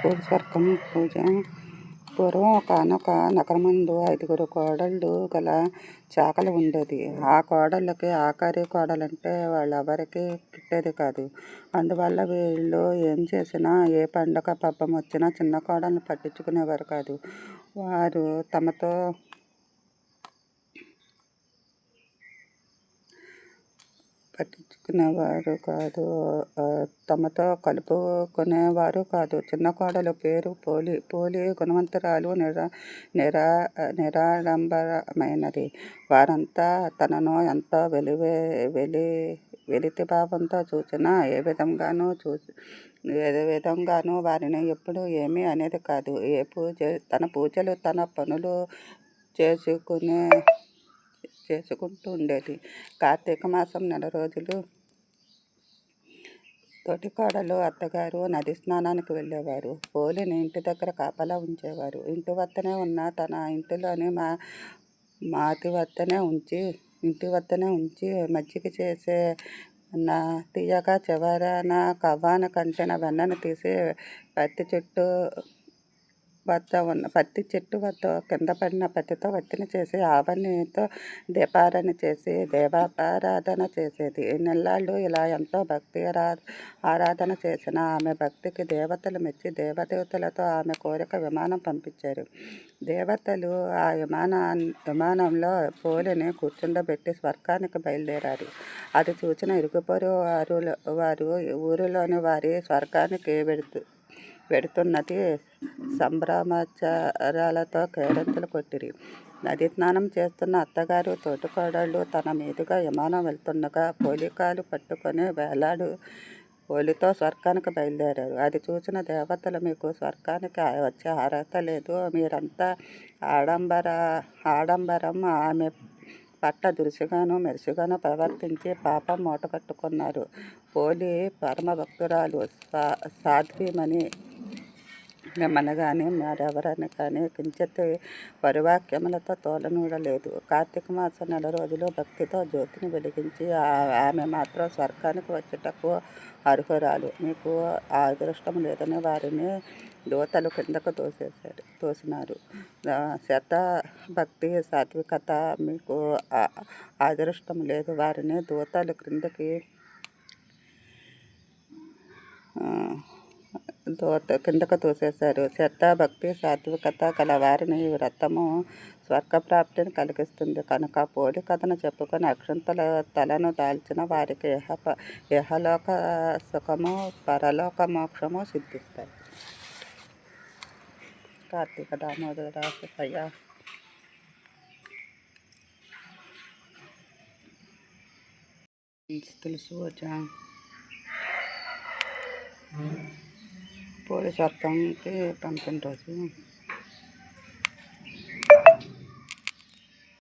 పూజస్వర్గం పూజ. పూర్వం ఒకానొక నగరమందు 5 కోడళ్ళు గల చాకలి ఉండేది. ఆ కోడళ్ళకి ఆఖరి కోడలంటే వాళ్ళెవరికీ గిట్టేది కాదు. అందువల్ల వీళ్ళు ఏం చేసినా, ఏ పండగ పబ్బం వచ్చినా చిన్న కోడల్ని పట్టించుకునేవారు కాదు. వారు తమతో కలుపుకునేవారు కాదు. చిన్న కోడలు పేరు పోలి. పోలి గుణవంతురాలు, నిరాడంబరమైనది. వారంతా తనను ఎంతో వెలితిభావంతో చూచినా ఏ విధంగానూ వారిని ఎప్పుడూ ఏమీ అనేది కాదు. తన పూజలు, తన పనులు చేసుకుంటూ ఉండేది. కార్తీక మాసం 4 రోజులు తోటికోడలు, అత్తగారు నది స్నానానికి వెళ్ళేవారు. పోలిని ఇంటి దగ్గర కాపలా ఉంచేవారు. ఇంటి వద్దనే ఉన్న తన ఇంటిలోని ఇంటి వద్దనే ఉంచి మజ్జిగ చేసే తీయగా చివరన కవ్వాన కంటిన వెన్నను తీసి పత్తి చెట్టు వద్ద కింద పడిన పత్తితో వత్తిని చేసి ఆవనితో దీపారాధన చేసి దేవారాధన చేసేది. నెల్లాళ్ళు ఇలా ఎంతో భక్తి ఆరాధన చేసిన ఆమె భక్తికి దేవతలు మెచ్చి దేవదేవతలతో ఆమె కోరిక విమానం పంపించారు. దేవతలు ఆ విమానంలో పోలిని కూర్చుండబెట్టి స్వర్గానికి బయలుదేరారు. అది చూసిన ఇరుగుపొరు వారు ఊరిలోని వారి స్వర్గానికి వెడుతున్నది సంభ్రమాచారాలతో కేరింతలు కొట్టిరి. నది స్నానం చేస్తున్న అత్తగారు, తోటికోడళ్ళు తన మీదుగా విమానం వెళ్తుండగా పోలికాలు పట్టుకొని వేలాడు పోలితో స్వర్గానికి బయలుదేరారు. అది చూసిన దేవతలు, మీకు స్వర్గానికి వచ్చే అర్హత లేదు. మీరంతా ఆడంబరం ఆమె పట్ల దురుసుగాను మెరుసుగాను ప్రవర్తించి పాపం మూటకట్టుకున్నారు. పోలి పరమభక్తురాలు, సాధ్వీమణి. మిమ్మల్ని కానీ మరెవరిని కానీ కించిత్ పరివాక్యములతో తోలనూడలేదు. కార్తీక మాసం 4 రోజులు భక్తితో జ్యోతిని వెలిగించి ఆమె మాత్రం స్వర్గానికి వచ్చుటకు అర్హురాలు. మీకు ఆ అదృష్టం లేదని వారిని దూతలు కిందకు తోసినారు. శత భక్తి సాత్వికత. మీకు అదృష్టం లేదు, వారిని దూతలు కిందకు తోసేశారు. శ్రద్ధ, భక్తి, సాత్వికత గల వారిని ఈ వ్రతము స్వర్గప్రాప్తిని కలిగిస్తుంది కనుక పోలి కథను చెప్పుకొని అక్షంతల తలను దాల్చిన వారికి ఇహలోక సుఖము, పరలోక మోక్షము సిద్ధిస్తాయి. కార్తీక దామోదర శివయ్య. తెలుసు పోలి స్వర్గంకి పంపిన రోజు